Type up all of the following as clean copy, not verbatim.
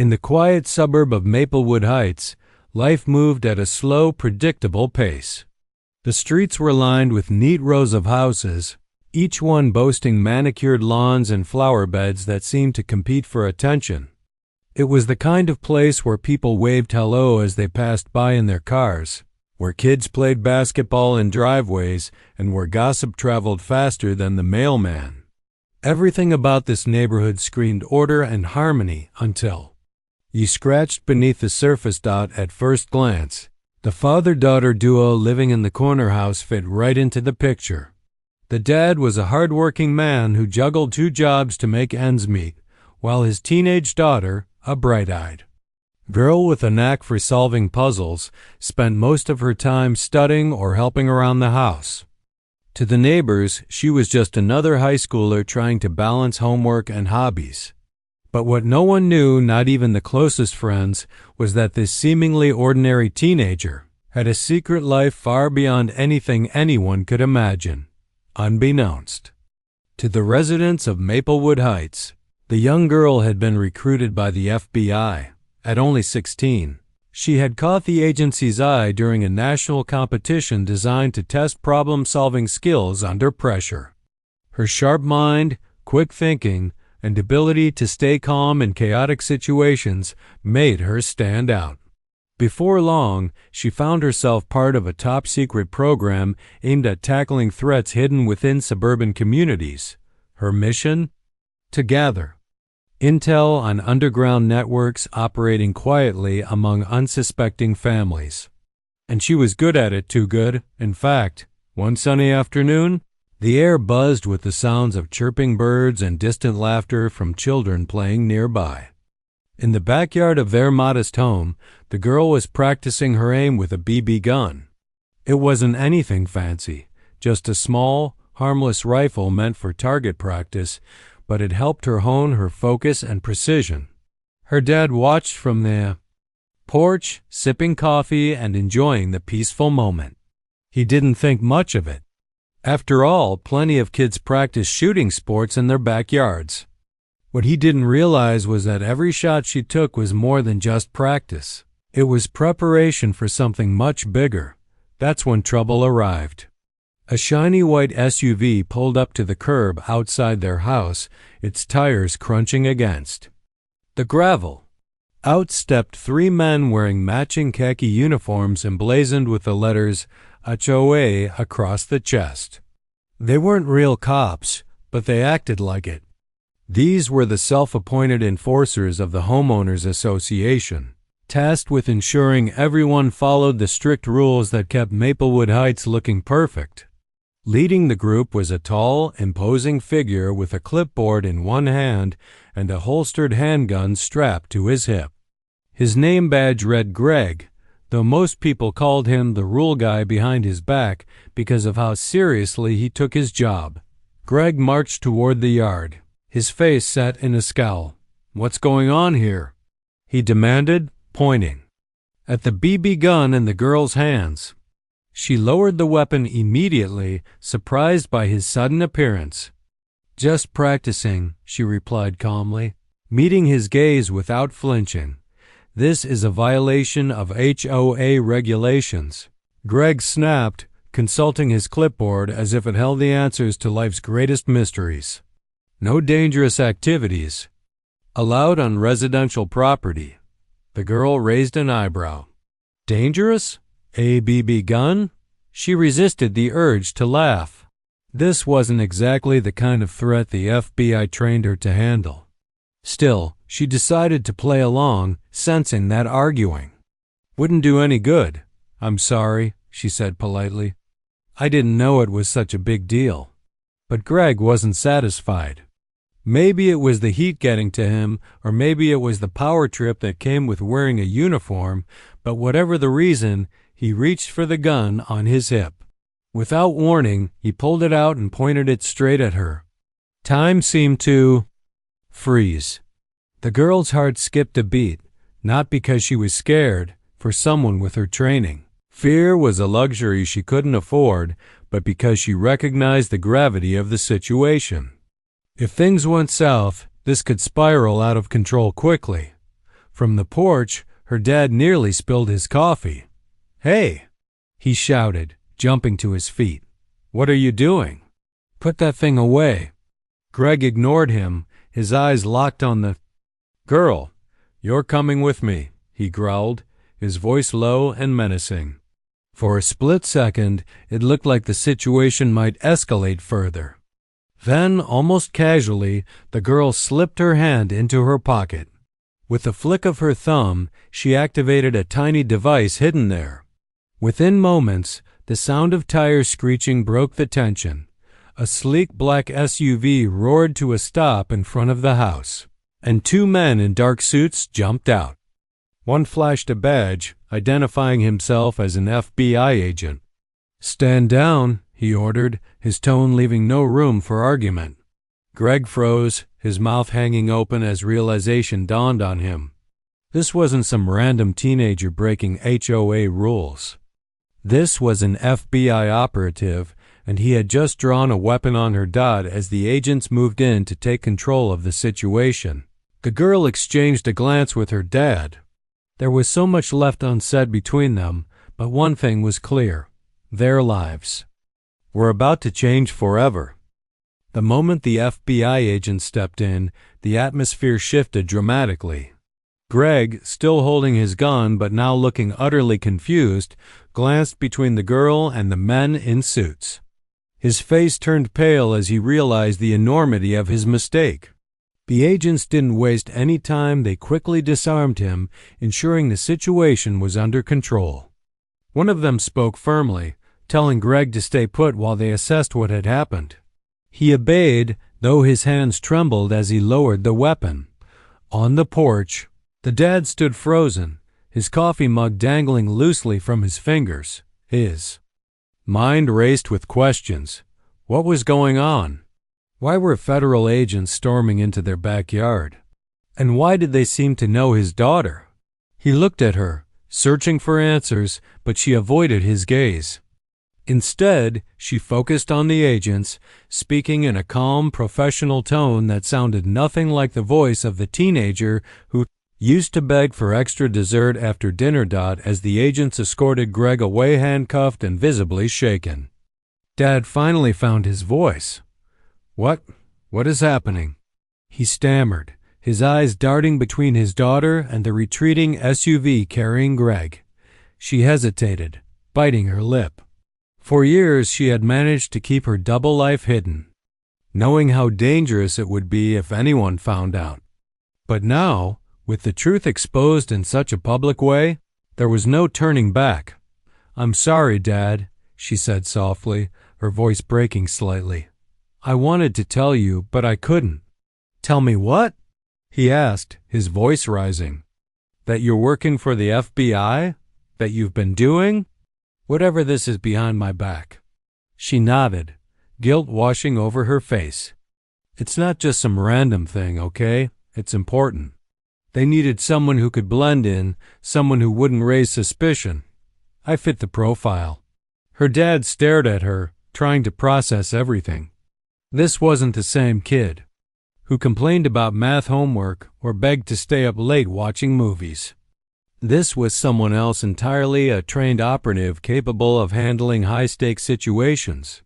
In the quiet suburb of Maplewood Heights, life moved at a slow, predictable pace. The streets were lined with neat rows of houses, each one boasting manicured lawns and flower beds that seemed to compete for attention. It was the kind of place where people waved hello as they passed by in their cars, where kids played basketball in driveways, and where gossip traveled faster than the mailman. Everything about this neighborhood screamed order and harmony until you scratched beneath the surface. At first glance, the father-daughter duo living in the corner house fit right into the picture. The dad was a hard-working man who juggled 2 jobs to make ends meet, while his teenage daughter, a bright-eyed girl with a knack for solving puzzles, spent most of her time studying or helping around the house. To the neighbors, she was just another high schooler trying to balance homework and hobbies. But what no one knew, not even the closest friends, was that this seemingly ordinary teenager had a secret life far beyond anything anyone could imagine. Unbeknownst to the residents of Maplewood Heights, the young girl had been recruited by the FBI. At only 16, she had caught the agency's eye during a national competition designed to test problem-solving skills under pressure. Her sharp mind, quick thinking, and ability to stay calm in chaotic situations made her stand out. Before long, she found herself part of a top-secret program aimed at tackling threats hidden within suburban communities. Her mission? To gather intel on underground networks operating quietly among unsuspecting families. And she was good at it, too good. In fact, one sunny afternoon, the air buzzed with the sounds of chirping birds and distant laughter from children playing nearby. In the backyard of their modest home, the girl was practicing her aim with a BB gun. It wasn't anything fancy, just a small, harmless rifle meant for target practice, but it helped her hone her focus and precision. Her dad watched from the porch, sipping coffee and enjoying the peaceful moment. He didn't think much of it. After all, plenty of kids practice shooting sports in their backyards. What he didn't realize was that every shot she took was more than just practice. It was preparation for something much bigger. That's when trouble arrived. A shiny white SUV pulled up to the curb outside their house, its tires crunching against the gravel. Out stepped 3 men wearing matching khaki uniforms emblazoned with the letters HOA across the chest. They weren't real cops, but they acted like it. These were the self-appointed enforcers of the Homeowners Association, tasked with ensuring everyone followed the strict rules that kept Maplewood Heights looking perfect. Leading the group was a tall, imposing figure with a clipboard in one hand and a holstered handgun strapped to his hip. His name badge read Greg, though most people called him the rule guy behind his back because of how seriously he took his job. Greg marched toward the yard, his face set in a scowl. "What's going on here?" he demanded, pointing at the BB gun in the girl's hands. She lowered the weapon immediately, surprised by his sudden appearance. "Just practicing," she replied calmly, meeting his gaze without flinching. "This is a violation of HOA regulations." Greg snapped, consulting his clipboard as if it held the answers to life's greatest mysteries. "No dangerous activities allowed on residential property." The girl raised an eyebrow. "Dangerous? A BB gun?" She resisted the urge to laugh. This wasn't exactly the kind of threat the FBI trained her to handle. Still, she decided to play along, sensing that arguing wouldn't do any good. "I'm sorry," she said politely. "I didn't know it was such a big deal." But Greg wasn't satisfied. Maybe it was the heat getting to him, or maybe it was the power trip that came with wearing a uniform, but whatever the reason, he reached for the gun on his hip. Without warning, he pulled it out and pointed it straight at her. Time seemed to freeze. The girl's heart skipped a beat, not because she was scared, for someone with her training. Fear was a luxury she couldn't afford, but because she recognized the gravity of the situation. If things went south, this could spiral out of control quickly. From the porch, her dad nearly spilled his coffee. "Hey!" he shouted, jumping to his feet. "What are you doing? Put that thing away." Greg ignored him, his eyes locked on the girl. "You're coming with me," he growled, his voice low and menacing. For a split second, it looked like the situation might escalate further. Then, almost casually, the girl slipped her hand into her pocket. With a flick of her thumb, she activated a tiny device hidden there. Within moments, the sound of tires screeching broke the tension. A sleek black SUV roared to a stop in front of the house, and two men in dark suits jumped out. One flashed a badge, identifying himself as an FBI agent. "Stand down," he ordered, his tone leaving no room for argument. Greg froze, his mouth hanging open as realization dawned on him. This wasn't some random teenager breaking HOA rules. This was an FBI operative, and he had just drawn a weapon on her dot as the agents moved in to take control of the situation. The girl exchanged a glance with her dad. There was so much left unsaid between them, but one thing was clear: their lives were about to change forever. The moment the FBI agent stepped in, the atmosphere shifted dramatically. Greg, still holding his gun but now looking utterly confused, glanced between the girl and the men in suits. His face turned pale as he realized the enormity of his mistake. The agents didn't waste any time. They quickly disarmed him, ensuring the situation was under control. One of them spoke firmly, telling Greg to stay put while they assessed what had happened. He obeyed, though his hands trembled as he lowered the weapon. On the porch, the dad stood frozen, his coffee mug dangling loosely from his fingers. His mind raced with questions. What was going on? Why were federal agents storming into their backyard? And why did they seem to know his daughter? He looked at her, searching for answers, but she avoided his gaze. Instead, she focused on the agents, speaking in a calm, professional tone that sounded nothing like the voice of the teenager who used to beg for extra dessert after dinner. As the agents escorted Greg away handcuffed and visibly shaken. Dad finally found his voice. What is happening?" he stammered, his eyes darting between his daughter and the retreating SUV carrying Greg. She hesitated, biting her lip. For years she had managed to keep her double life hidden, knowing how dangerous it would be if anyone found out. But now, with the truth exposed in such a public way, there was no turning back. "I'm sorry, Dad," she said softly, her voice breaking slightly. "I wanted to tell you, but I couldn't." "Tell me what?" he asked, his voice rising. "That you're working for the FBI? That you've been doing whatever this is behind my back?" She nodded, guilt washing over her face. "It's not just some random thing, okay? It's important. They needed someone who could blend in, someone who wouldn't raise suspicion. I fit the profile." Her dad stared at her, trying to process everything. This wasn't the same kid who complained about math homework or begged to stay up late watching movies. This was someone else entirely, a trained operative capable of handling high-stakes situations.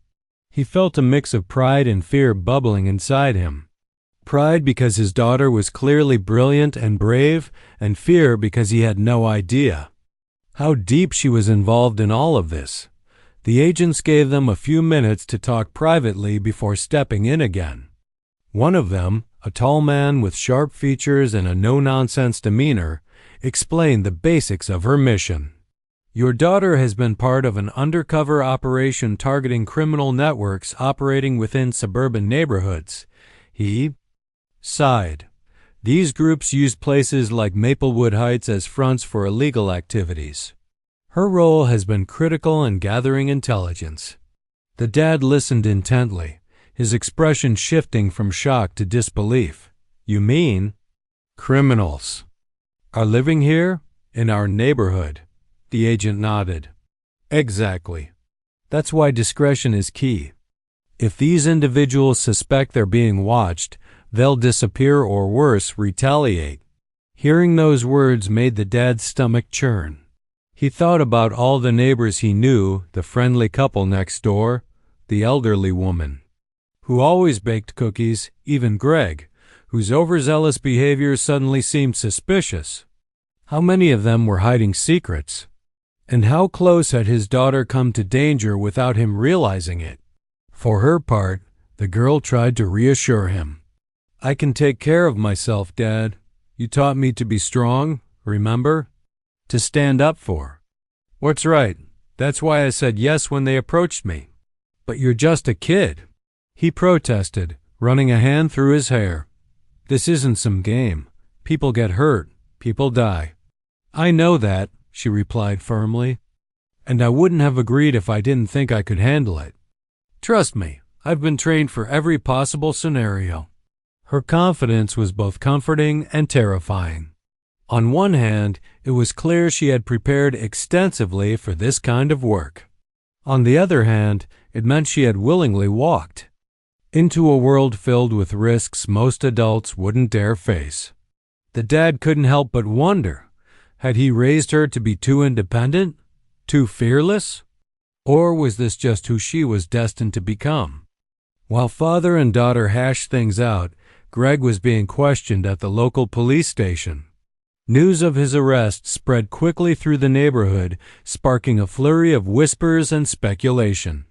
He felt a mix of pride and fear bubbling inside him. Pride because his daughter was clearly brilliant and brave, and fear because he had no idea how deep she was involved in all of this. The agents gave them a few minutes to talk privately before stepping in again. One of them, a tall man with sharp features and a no-nonsense demeanor, explained the basics of her mission. "Your daughter has been part of an undercover operation targeting criminal networks operating within suburban neighborhoods." He sighed. These groups used places like Maplewood Heights as fronts for illegal activities. Her role has been critical in gathering intelligence. The dad listened intently, his expression shifting from shock to disbelief. "You mean criminals are living here, in our neighborhood?" The agent nodded. "Exactly. That's why discretion is key. If these individuals suspect they're being watched, they'll disappear or worse, retaliate. Hearing those words made the dad's stomach churn. He thought about all the neighbors he knew, the friendly couple next door, the elderly woman who always baked cookies, even Greg, whose overzealous behavior suddenly seemed suspicious. How many of them were hiding secrets? And how close had his daughter come to danger without him realizing it? For her part, the girl tried to reassure him. "I can take care of myself, Dad. You taught me to be strong, remember? To stand up for." "What's right? That's why I said yes when they approached me." "But you're just a kid," he protested, running a hand through his hair. "This isn't some game. People get hurt. People die." "I know that," she replied firmly. "And I wouldn't have agreed if I didn't think I could handle it. Trust me, I've been trained for every possible scenario." Her confidence was both comforting and terrifying. On one hand, it was clear she had prepared extensively for this kind of work. On the other hand, it meant she had willingly walked into a world filled with risks most adults wouldn't dare face. The dad couldn't help but wonder, had he raised her to be too independent, too fearless? Or was this just who she was destined to become? While father and daughter hashed things out, Greg was being questioned at the local police station. News of his arrest spread quickly through the neighborhood, sparking a flurry of whispers and speculation.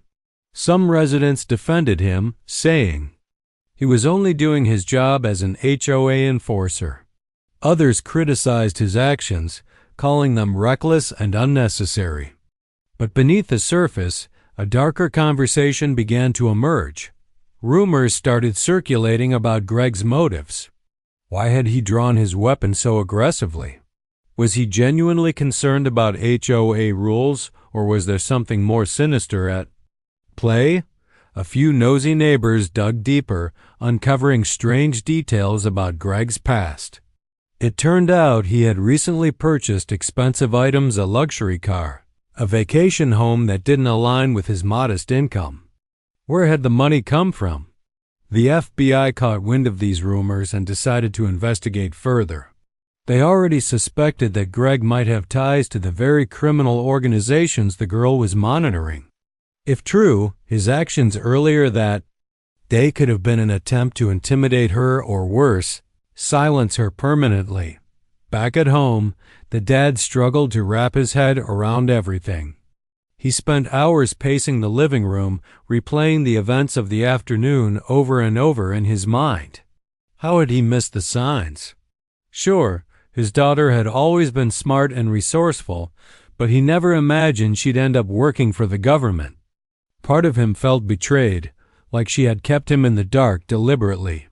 Some residents defended him, saying he was only doing his job as an HOA enforcer. Others criticized his actions, calling them reckless and unnecessary. But beneath the surface, a darker conversation began to emerge. Rumors started circulating about Greg's motives. Why had he drawn his weapon so aggressively? Was he genuinely concerned about HOA rules, or was there something more sinister at play? A few nosy neighbors dug deeper, uncovering strange details about Greg's past. It turned out he had recently purchased expensive items, a luxury car, a vacation home that didn't align with his modest income. Where had the money come from? The FBI caught wind of these rumors and decided to investigate further. They already suspected that Greg might have ties to the very criminal organizations the girl was monitoring. If true, his actions earlier that day could have been an attempt to intimidate her or worse, silence her permanently. Back at home, the dad struggled to wrap his head around everything. He spent hours pacing the living room, replaying the events of the afternoon over and over in his mind. How had he missed the signs? Sure, his daughter had always been smart and resourceful, but he never imagined she'd end up working for the government. Part of him felt betrayed, like she had kept him in the dark deliberately.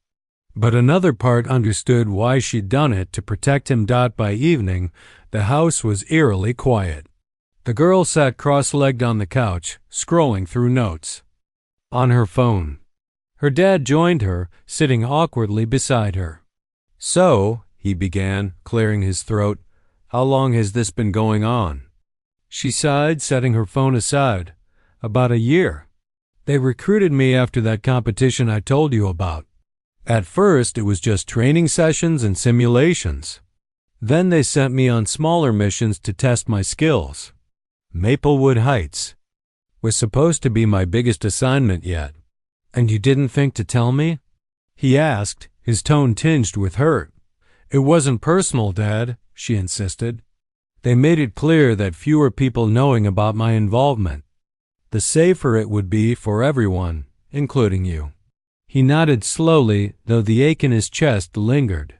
But another part understood why she'd done it to protect him. By evening, the house was eerily quiet. The girl sat cross-legged on the couch, scrolling through notes on her phone. Her dad joined her, sitting awkwardly beside her. "So," he began, clearing his throat, "how long has this been going on?" She sighed, setting her phone aside. "About a year. They recruited me after that competition I told you about. At first, it was just training sessions and simulations. Then they sent me on smaller missions to test my skills. Maplewood Heights was supposed to be my biggest assignment yet." "And you didn't think to tell me?" he asked, his tone tinged with hurt. "It wasn't personal, Dad," she insisted. "They made it clear that fewer people knowing about my involvement, the safer it would be for everyone, including you." He nodded slowly, though the ache in his chest lingered.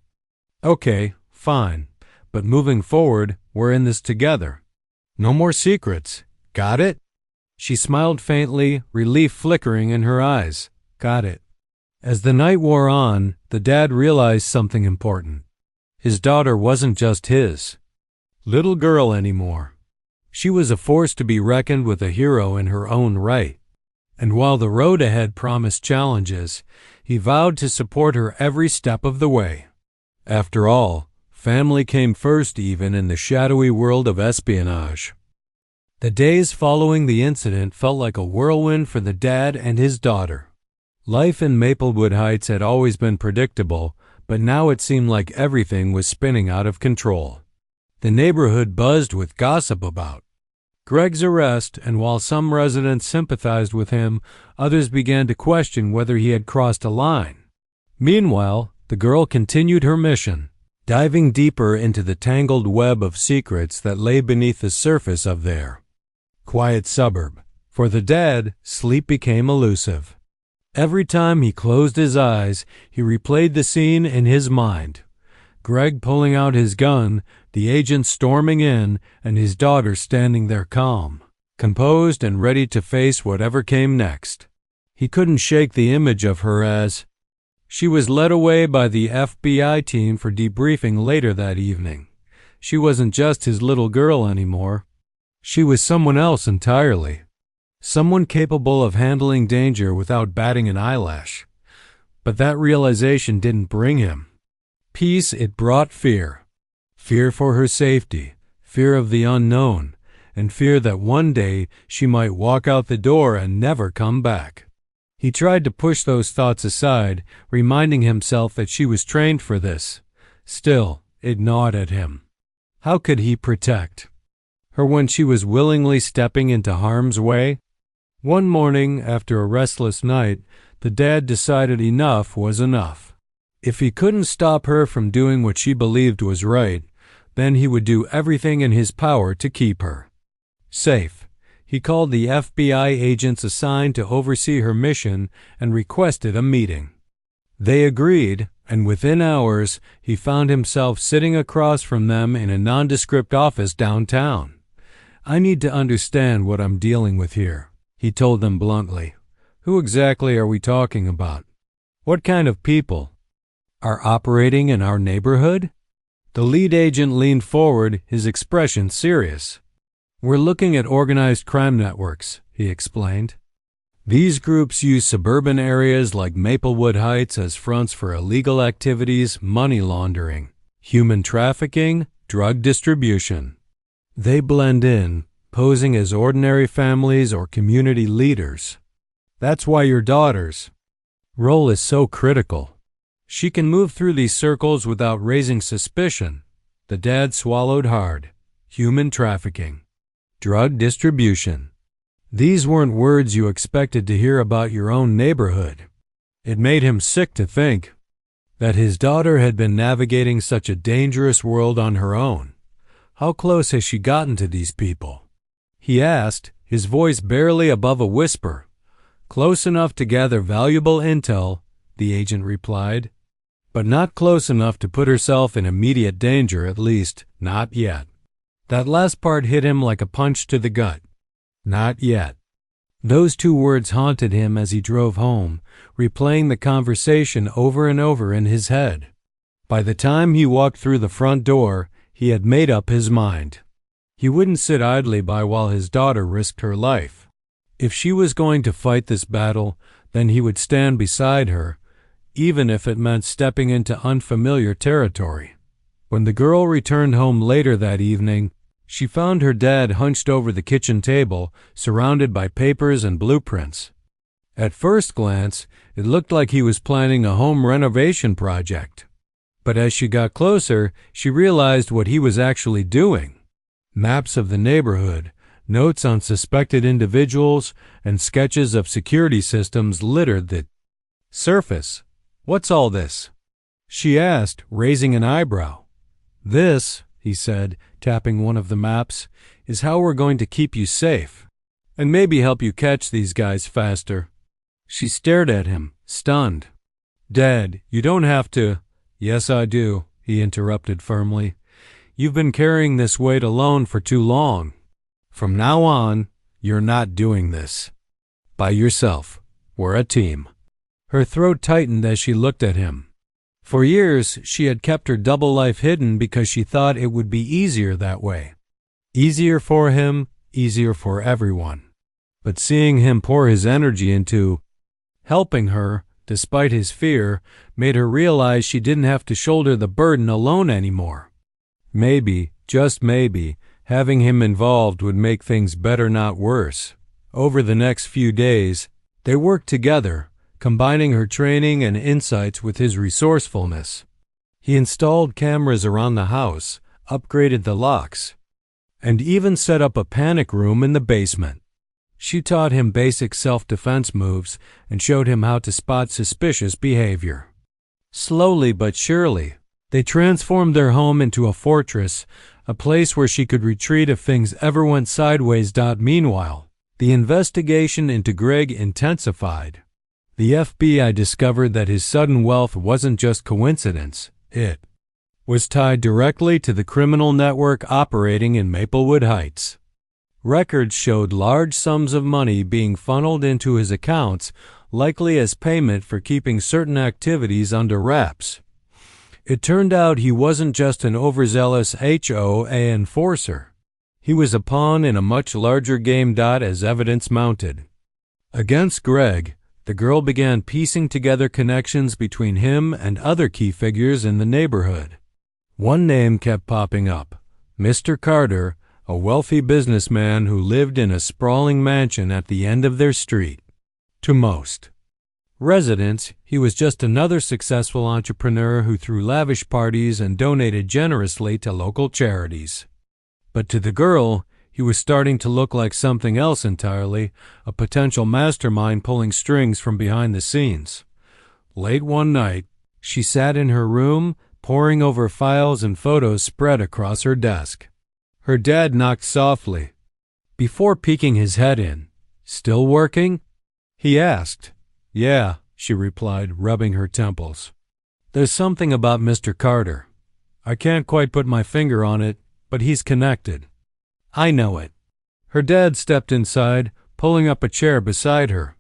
"Okay, fine. But moving forward, we're in this together. No more secrets. Got it?" She smiled faintly, relief flickering in her eyes. "Got it." As the night wore on, the dad realized something important. His daughter wasn't just his little girl anymore. She was a force to be reckoned with, a hero in her own right. And while the road ahead promised challenges, he vowed to support her every step of the way. After all, family came first, even in the shadowy world of espionage. The days following the incident felt like a whirlwind for the dad and his daughter. Life in Maplewood Heights had always been predictable, but now it seemed like everything was spinning out of control. The neighborhood buzzed with gossip about Greg's arrest, and while some residents sympathized with him, others began to question whether he had crossed a line. Meanwhile, the girl continued her mission, diving deeper into the tangled web of secrets that lay beneath the surface of their quiet suburb. For the dad, sleep became elusive. Every time he closed his eyes, he replayed the scene in his mind. Greg pulling out his gun, the agent storming in, and his daughter standing there calm, composed and ready to face whatever came next. He couldn't shake the image of her as she was led away by the FBI team for debriefing later that evening. She wasn't just his little girl anymore. She was someone else entirely. Someone capable of handling danger without batting an eyelash. But that realization didn't bring him peace, it brought fear. Fear for her safety, fear of the unknown, and fear that one day she might walk out the door and never come back. He tried to push those thoughts aside, reminding himself that she was trained for this. Still, it gnawed at him. How could he protect her when she was willingly stepping into harm's way? One morning, after a restless night, the dad decided enough was enough. If he couldn't stop her from doing what she believed was right, then he would do everything in his power to keep her safe. He called the FBI agents assigned to oversee her mission and requested a meeting. They agreed, and within hours, he found himself sitting across from them in a nondescript office downtown. "I need to understand what I'm dealing with here," he told them bluntly. "Who exactly are we talking about? What kind of people are operating in our neighborhood?" The lead agent leaned forward, his expression serious. "We're looking at organized crime networks," he explained. "These groups use suburban areas like Maplewood Heights as fronts for illegal activities, money laundering, human trafficking, drug distribution. They blend in, posing as ordinary families or community leaders. That's why your daughter's role is so critical. She can move through these circles without raising suspicion." The dad swallowed hard. Human trafficking, drug distribution. These weren't words you expected to hear about your own neighborhood. It made him sick to think that his daughter had been navigating such a dangerous world on her own. How close has she gotten to these people? He asked, his voice barely above a whisper. "Close enough to gather valuable intel," the agent replied, "but not close enough to put herself in immediate danger, at least, not yet." That last part hit him like a punch to the gut. Not yet. Those two words haunted him as he drove home, replaying the conversation over and over in his head. By the time he walked through the front door, he had made up his mind. He wouldn't sit idly by while his daughter risked her life. If she was going to fight this battle, then he would stand beside her, even if it meant stepping into unfamiliar territory. When the girl returned home later that evening, she found her dad hunched over the kitchen table, surrounded by papers and blueprints. At first glance, it looked like he was planning a home renovation project. But as she got closer, she realized what he was actually doing. Maps of the neighborhood, notes on suspected individuals, and sketches of security systems littered the surface. "What's all this?" she asked, raising an eyebrow. "This," he said, tapping one of the maps, "is how we're going to keep you safe, and maybe help you catch these guys faster." She stared at him, stunned. "Dad, you don't have to." "Yes, I do," he interrupted firmly. "You've been carrying this weight alone for too long. From now on, you're not doing this by yourself. We're a team." Her throat tightened as she looked at him. For years, she had kept her double life hidden because she thought it would be easier that way. Easier for him, easier for everyone. But seeing him pour his energy into helping her, despite his fear, made her realize she didn't have to shoulder the burden alone anymore. Maybe, just maybe, having him involved would make things better, not worse. Over the next few days, they worked together, combining her training and insights with his resourcefulness. He installed cameras around the house, upgraded the locks, and even set up a panic room in the basement. She taught him basic self-defense moves and showed him how to spot suspicious behavior. Slowly but surely, they transformed their home into a fortress, a place where she could retreat if things ever went sideways. Meanwhile, the investigation into Greg intensified. The FBI discovered that his sudden wealth wasn't just coincidence. It was tied directly to the criminal network operating in Maplewood Heights. Records showed large sums of money being funneled into his accounts, likely as payment for keeping certain activities under wraps. It turned out he wasn't just an overzealous HOA enforcer. He was a pawn in a much larger game. As evidence mounted against Greg, the girl began piecing together connections between him and other key figures in the neighborhood. One name kept popping up: Mr. Carter, a wealthy businessman who lived in a sprawling mansion at the end of their street. To most residents, he was just another successful entrepreneur who threw lavish parties and donated generously to local charities. But to the girl, he was starting to look like something else entirely, a potential mastermind pulling strings from behind the scenes. Late one night, she sat in her room, poring over files and photos spread across her desk. Her dad knocked softly. Before peeking his head in, "Still working?" he asked. "Yeah," she replied, rubbing her temples. "There's something about Mr. Carter. I can't quite put my finger on it, but he's connected." "I know it." Her dad stepped inside, pulling up a chair beside her.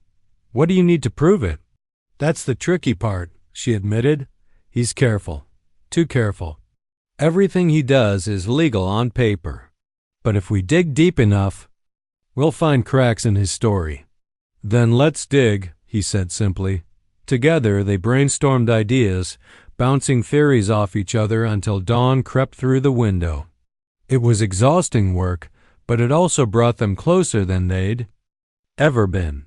"What do you need to prove it?" "That's the tricky part," she admitted. "He's careful. Too careful. Everything he does is legal on paper. But if we dig deep enough, we'll find cracks in his story." "Then let's dig," he said simply. Together they brainstormed ideas, bouncing theories off each other until dawn crept through the window. It was exhausting work, but it also brought them closer than they'd ever been.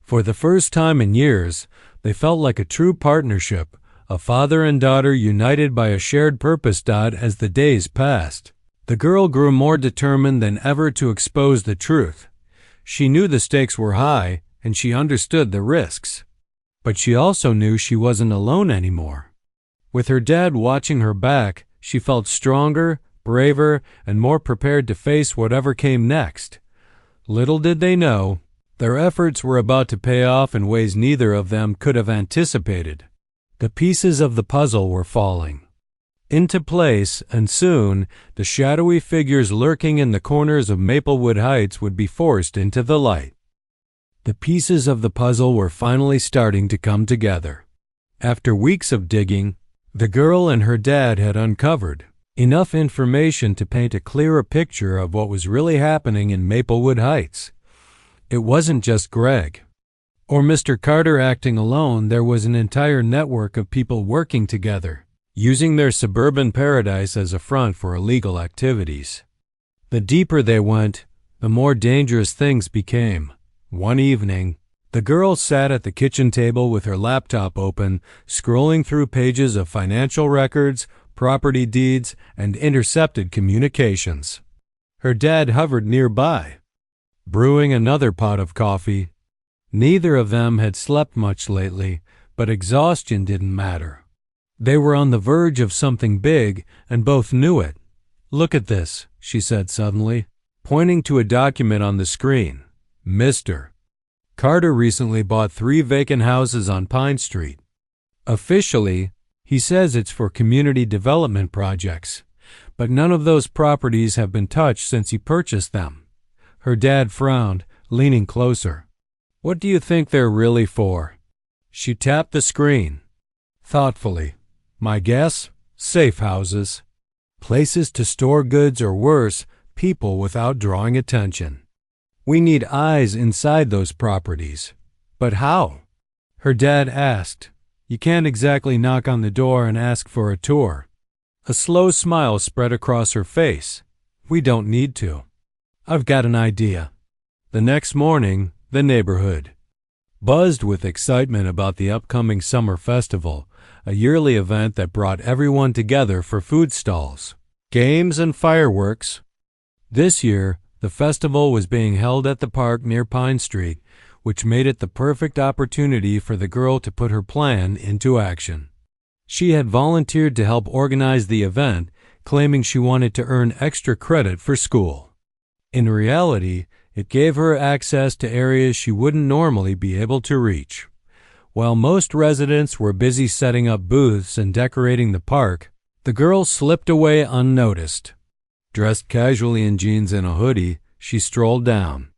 For the first time in years, they felt like a true partnership, a father and daughter united by a shared purpose. As the days passed, the girl grew more determined than ever to expose the truth. She knew the stakes were high, and she understood the risks. But she also knew she wasn't alone anymore. With her dad watching her back, she felt stronger, braver, and more prepared to face whatever came next. Little did they know, their efforts were about to pay off in ways neither of them could have anticipated. The pieces of the puzzle were falling into place, and soon the shadowy figures lurking in the corners of Maplewood Heights would be forced into the light. The pieces of the puzzle were finally starting to come together. After weeks of digging, the girl and her dad had uncovered enough information to paint a clearer picture of what was really happening in Maplewood Heights. It wasn't just Greg or Mr. Carter acting alone. There was an entire network of people working together, using their suburban paradise as a front for illegal activities. The deeper they went, the more dangerous things became. One evening, the girl sat at the kitchen table with her laptop open, scrolling through pages of financial records, property deeds, and intercepted communications. Her dad hovered nearby, brewing another pot of coffee. Neither of them had slept much lately, but exhaustion didn't matter. They were on the verge of something big, and both knew it. "Look at this," she said suddenly, pointing to a document on the screen. "Mr. Carter recently bought 3 vacant houses on Pine Street. Officially, he says it's for community development projects, but none of those properties have been touched since he purchased them." Her dad frowned, leaning closer. "What do you think they're really for?" She tapped the screen thoughtfully. "My guess? Safe houses. Places to store goods, or worse, people without drawing attention. We need eyes inside those properties." "But how?" her dad asked. "You can't exactly knock on the door and ask for a tour." A slow smile spread across her face. "We don't need to. I've got an idea." The next morning, the neighborhood buzzed with excitement about the upcoming summer festival, a yearly event that brought everyone together for food stalls, games, and fireworks. This year, the festival was being held at the park near Pine Street, which made it the perfect opportunity for the girl to put her plan into action. She had volunteered to help organize the event, claiming she wanted to earn extra credit for school. In reality, it gave her access to areas she wouldn't normally be able to reach. While most residents were busy setting up booths and decorating the park, the girl slipped away unnoticed. Dressed casually in jeans and a hoodie, she strolled down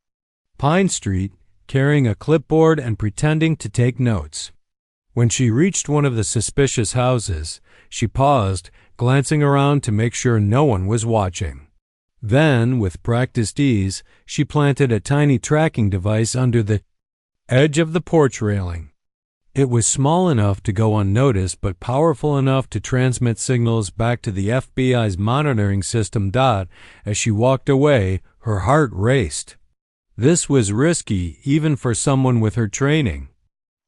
Pine Street, carrying a clipboard and pretending to take notes. When she reached one of the suspicious houses, she paused, glancing around to make sure no one was watching. Then, with practiced ease, she planted a tiny tracking device under the edge of the porch railing. It was small enough to go unnoticed, but powerful enough to transmit signals back to the FBI's monitoring system. As she walked away, her heart raced. This was risky, even for someone with her training.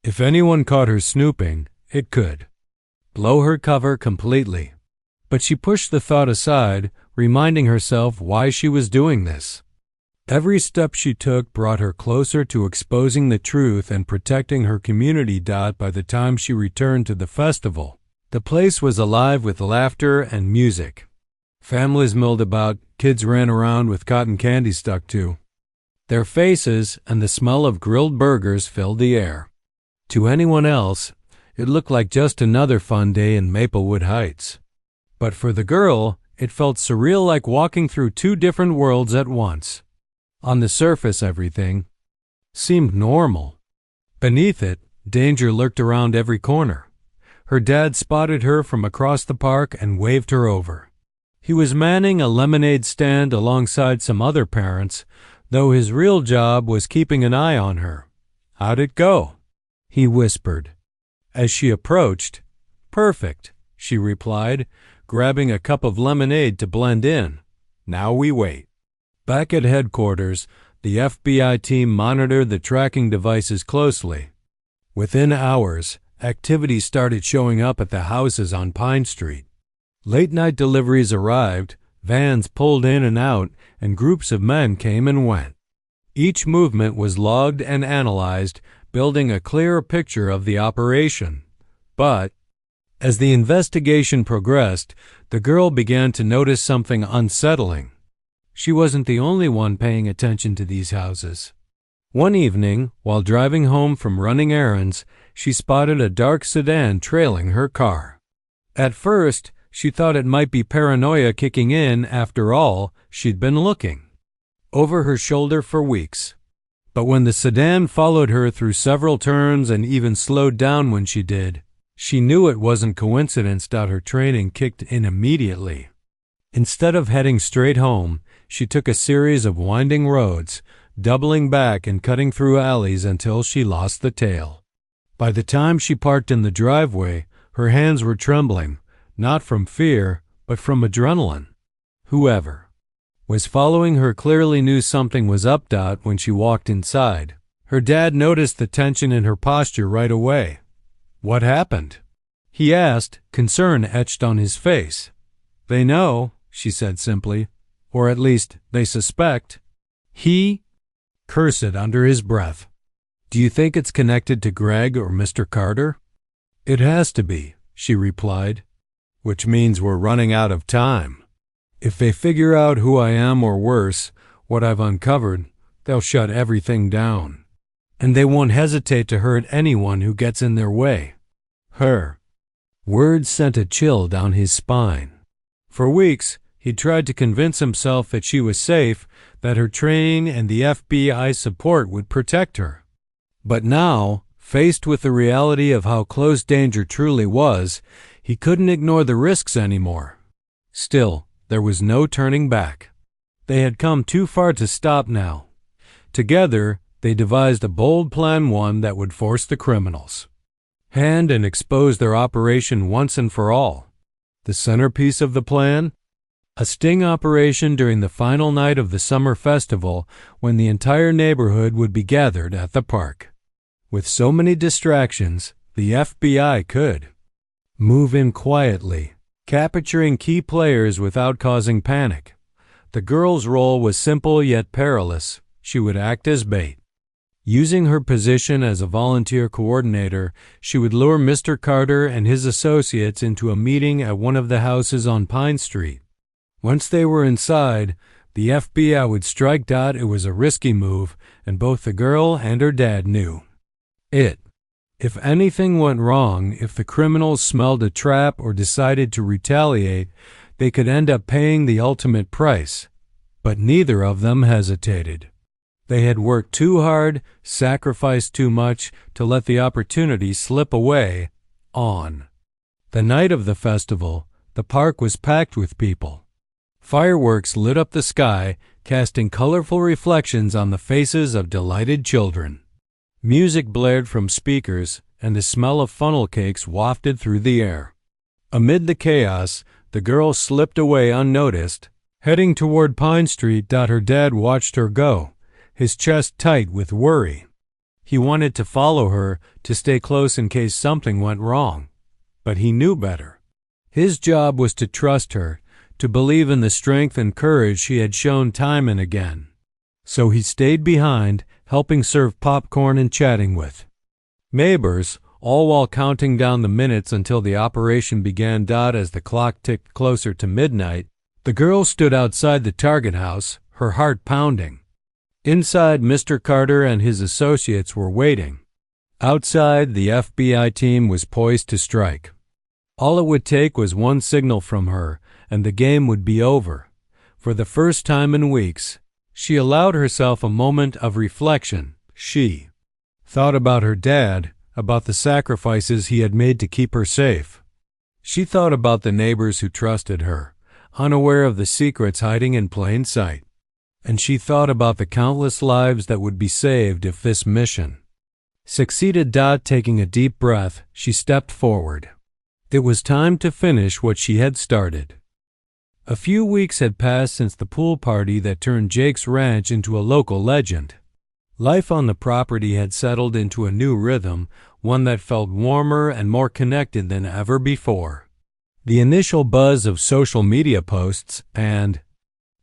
If anyone caught her snooping, it could blow her cover completely. But she pushed the thought aside, reminding herself why she was doing this. Every step she took brought her closer to exposing the truth and protecting her community. By the time she returned to the festival, the place was alive with laughter and music. Families milled about, kids ran around with cotton candy stuck to their faces, and the smell of grilled burgers filled the air. To anyone else, it looked like just another fun day in Maplewood Heights. But for the girl, it felt surreal, like walking through two different worlds at once. On the surface, everything seemed normal. Beneath it, danger lurked around every corner. Her dad spotted her from across the park and waved her over. He was manning a lemonade stand alongside some other parents, though his real job was keeping an eye on her. "How'd it go?" he whispered. As she approached, "Perfect," she replied, grabbing a cup of lemonade to blend in. "Now we wait." Back at headquarters, the FBI team monitored the tracking devices closely. Within hours, activity started showing up at the houses on Pine Street. Late-night deliveries arrived, vans pulled in and out, and groups of men came and went. Each movement was logged and analyzed, building a clearer picture of the operation. But as the investigation progressed, the girl began to notice something unsettling. She wasn't the only one paying attention to these houses. One evening, while driving home from running errands, she spotted a dark sedan trailing her car. At first, she thought it might be paranoia kicking in. After all, she'd been looking over her shoulder for weeks. But when the sedan followed her through several turns and even slowed down when she did, she knew it wasn't coincidence. Her training kicked in immediately. Instead of heading straight home, she took a series of winding roads, doubling back and cutting through alleys until she lost the tail. By the time she parked in the driveway, her hands were trembling, not from fear, but from adrenaline. Whoever was following her clearly knew something was up. When she walked inside, her dad noticed the tension in her posture right away. "What happened?" he asked, concern etched on his face. "They know," she said simply. "Or at least, they suspect." He cursed under his breath. "Do you think it's connected to Greg or Mr. Carter?" "It has to be," she replied. "Which means we're running out of time. If they figure out who I am, or worse, what I've uncovered, they'll shut everything down. And they won't hesitate to hurt anyone who gets in their way." Her words sent a chill down his spine. For weeks, he tried to convince himself that she was safe, that her training and the FBI support would protect her. But now, faced with the reality of how close danger truly was, he couldn't ignore the risks anymore. Still, there was no turning back. They had come too far to stop now. Together, they devised a bold plan, one that would force the criminals' hand and expose their operation once and for all. The centerpiece of the plan? A sting operation during the final night of the summer festival, when the entire neighborhood would be gathered at the park. With so many distractions, the FBI could move in quietly, capturing key players without causing panic. The girl's role was simple yet perilous. She would act as bait. Using her position as a volunteer coordinator, she would lure Mr. Carter and his associates into a meeting at one of the houses on Pine Street. Once they were inside, the FBI would strike. It was a risky move, and both the girl and her dad knew it. If anything went wrong, if the criminals smelled a trap or decided to retaliate, they could end up paying the ultimate price. But neither of them hesitated. They had worked too hard, sacrificed too much to let the opportunity slip away. On the night of the festival, the park was packed with people. Fireworks lit up the sky, casting colorful reflections on the faces of delighted children. Music blared from speakers, and the smell of funnel cakes wafted through the air. Amid the chaos, the girl slipped away unnoticed, heading toward Pine Street. Her dad watched her go, his chest tight with worry. He wanted to follow her, to stay close in case something went wrong. But he knew better. His job was to trust her, to believe in the strength and courage she had shown time and again. So he stayed behind, helping serve popcorn and chatting with neighbors, all while counting down the minutes until the operation began. As the clock ticked closer to midnight, the girl stood outside the target house, her heart pounding. Inside, Mr. Carter and his associates were waiting. Outside, the FBI team was poised to strike. All it would take was one signal from her, and the game would be over. For the first time in weeks, she allowed herself a moment of reflection. She thought about her dad, about the sacrifices he had made to keep her safe. She thought about the neighbors who trusted her, unaware of the secrets hiding in plain sight. And she thought about the countless lives that would be saved if this mission succeeded. Taking a deep breath, she stepped forward. It was time to finish what she had started. A few weeks had passed since the pool party that turned Jake's ranch into a local legend. Life on the property had settled into a new rhythm, one that felt warmer and more connected than ever before. The initial buzz of social media posts and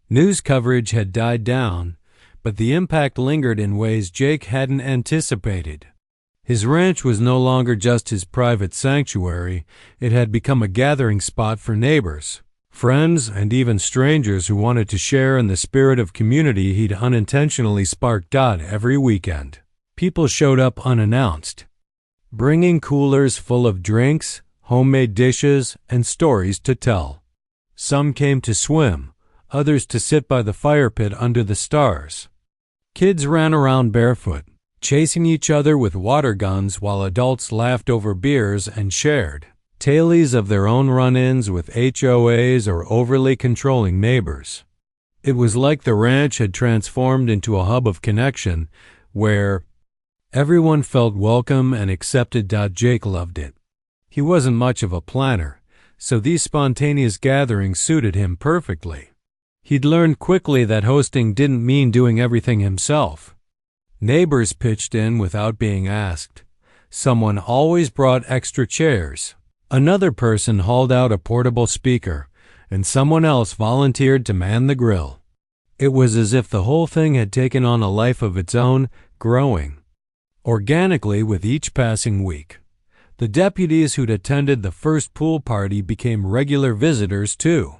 news coverage had died down, but the impact lingered in ways Jake hadn't anticipated. His ranch was no longer just his private sanctuary. It had become a gathering spot for neighbors, friends, and even strangers who wanted to share in the spirit of community he'd unintentionally sparked. Every weekend, people showed up unannounced, bringing coolers full of drinks, homemade dishes, and stories to tell. Some came to swim, others to sit by the fire pit under the stars. Kids ran around barefoot, chasing each other with water guns, while adults laughed over beers and shared tales of their own run-ins with HOAs or overly controlling neighbors. It was like the ranch had transformed into a hub of connection where everyone felt welcome and accepted. Jake loved it. He wasn't much of a planner, so these spontaneous gatherings suited him perfectly. He'd learned quickly that hosting didn't mean doing everything himself. Neighbors pitched in without being asked. Someone always brought extra chairs. Another person hauled out a portable speaker, and someone else volunteered to man the grill. It was as if the whole thing had taken on a life of its own, growing organically with each passing week. The deputies who'd attended the first pool party became regular visitors too.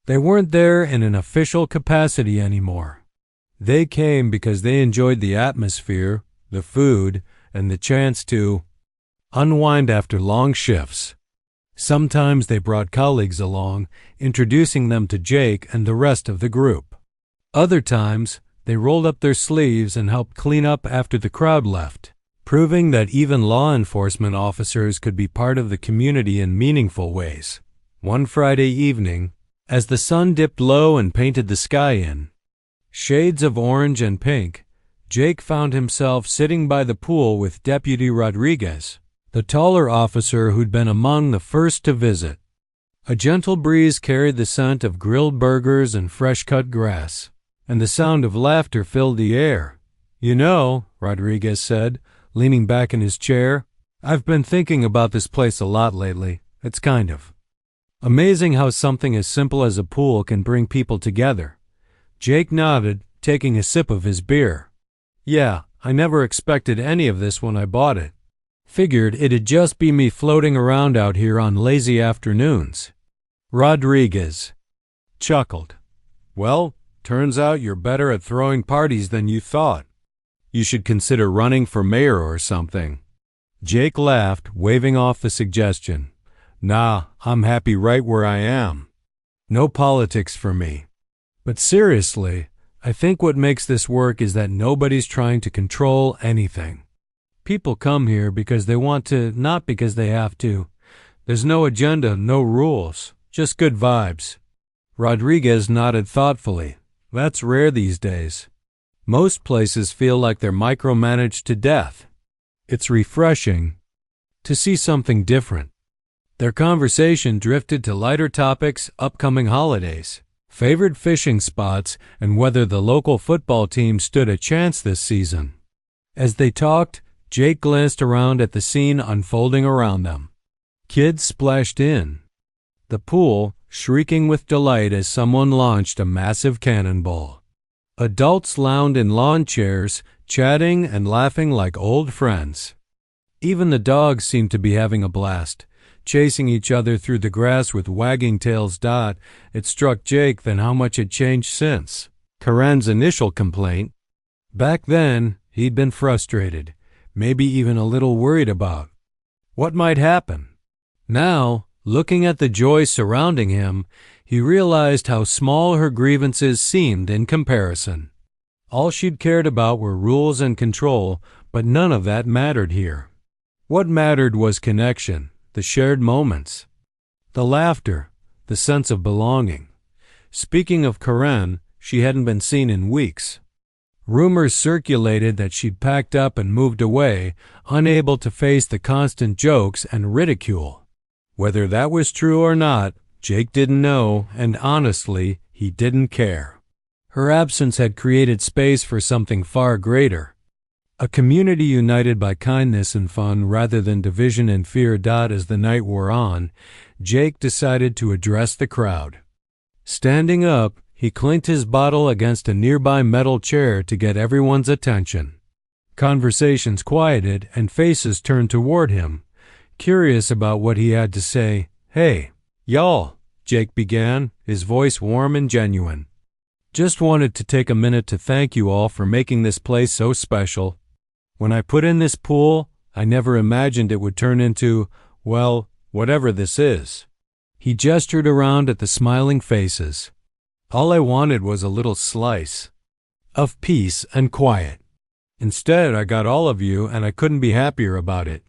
They weren't there in an official capacity anymore. They came because they enjoyed the atmosphere, the food, and the chance to unwind after long shifts. Sometimes they brought colleagues along, introducing them to Jake and the rest of the group. Other times, they rolled up their sleeves and helped clean up after the crowd left, proving that even law enforcement officers could be part of the community in meaningful ways. One Friday evening, as the sun dipped low and painted the sky in shades of orange and pink, Jake found himself sitting by the pool with Deputy Rodriguez, the taller officer who'd been among the first to visit. A gentle breeze carried the scent of grilled burgers and fresh-cut grass, and the sound of laughter filled the air. "You know," Rodriguez said, leaning back in his chair, "I've been thinking about this place a lot lately, It's kind of amazing how something as simple as a pool can bring people together. Jake nodded, taking a sip of his beer. Yeah, I never expected any of this when I bought it. Figured it'd just be me floating around out here on lazy afternoons. Rodriguez chuckled. Well, turns out you're better at throwing parties than you thought. You should consider running for mayor or something. Jake laughed, waving off the suggestion. Nah, I'm happy right where I am. No politics for me. But seriously, I think what makes this work is that nobody's trying to control anything. People come here because they want to, not because they have to. There's no agenda, no rules, just good vibes. Rodriguez nodded thoughtfully. That's rare these days. Most places feel like they're micromanaged to death. It's refreshing to see something different. Their conversation drifted to lighter topics, upcoming holidays, favorite fishing spots, and whether the local football team stood a chance this season. As they talked, Jake glanced around at the scene unfolding around them. Kids splashed in. The pool, shrieking with delight as someone launched a massive cannonball. Adults lounged in lawn chairs, chatting and laughing like old friends. Even the dogs seemed to be having a blast, chasing each other through the grass with wagging tails. It struck Jake then how much had changed since Karen's initial complaint. Back then, he'd been frustrated, maybe even a little worried about what might happen. Now, looking at the joy surrounding him, he realized how small her grievances seemed in comparison. All she'd cared about were rules and control, but none of that mattered here. What mattered was connection, the shared moments, the laughter, the sense of belonging. Speaking of Karen, she hadn't been seen in weeks. Rumors circulated that she'd packed up and moved away, unable to face the constant jokes and ridicule. Whether that was true or not, Jake didn't know, and honestly, he didn't care. Her absence had created space for something far greater. A community united by kindness and fun rather than division and fear. As the night wore on, Jake decided to address the crowd. Standing up, he clinked his bottle against a nearby metal chair to get everyone's attention. Conversations quieted and faces turned toward him, curious about what he had to say. Hey, y'all, Jake began, his voice warm and genuine. Just wanted to take a minute to thank you all for making this place so special. When I put in this pool, I never imagined it would turn into, well, whatever this is. He gestured around at the smiling faces. All I wanted was a little slice of peace and quiet. Instead, I got all of you, and I couldn't be happier about it.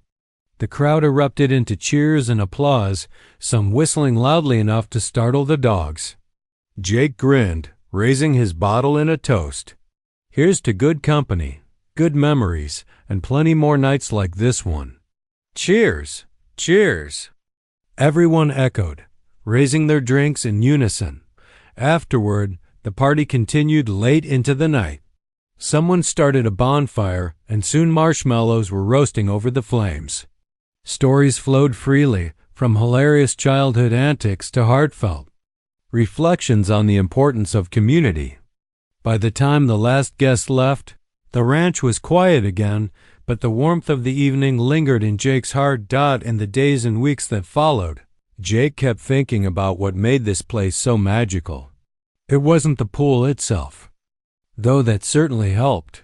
The crowd erupted into cheers and applause, some whistling loudly enough to startle the dogs. Jake grinned, raising his bottle in a toast. Here's to good company, good memories, and plenty more nights like this one. Cheers! Cheers! Everyone echoed, raising their drinks in unison. Afterward, the party continued late into the night. Someone started a bonfire, and soon marshmallows were roasting over the flames. Stories flowed freely, from hilarious childhood antics to heartfelt reflections on the importance of community. By the time the last guest left, the ranch was quiet again, but the warmth of the evening lingered in Jake's heart. In the days and weeks that followed, Jake kept thinking about what made this place so magical. It wasn't the pool itself, though that certainly helped.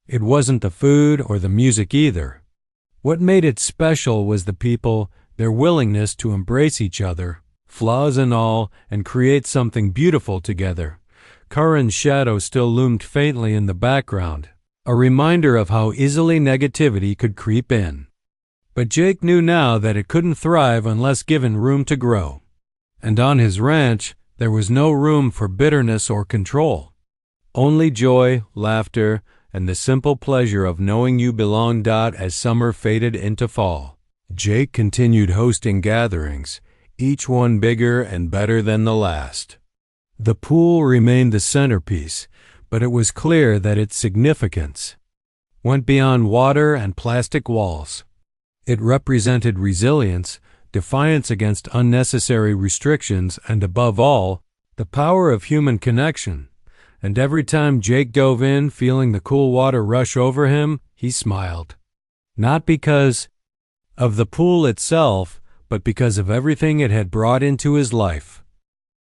It wasn't the food or the music either. What made it special was the people, their willingness to embrace each other, flaws and all, and create something beautiful together. Karen's shadow still loomed faintly in the background, a reminder of how easily negativity could creep in. But Jake knew now that it couldn't thrive unless given room to grow. And on his ranch, there was no room for bitterness or control. Only joy, laughter, and the simple pleasure of knowing you belonged. As summer faded into fall, Jake continued hosting gatherings, each one bigger and better than the last. The pool remained the centerpiece, but it was clear that its significance went beyond water and plastic walls. It represented resilience, defiance against unnecessary restrictions, and above all, the power of human connection. And every time Jake dove in, feeling the cool water rush over him, he smiled. Not because of the pool itself, but because of everything it had brought into his life.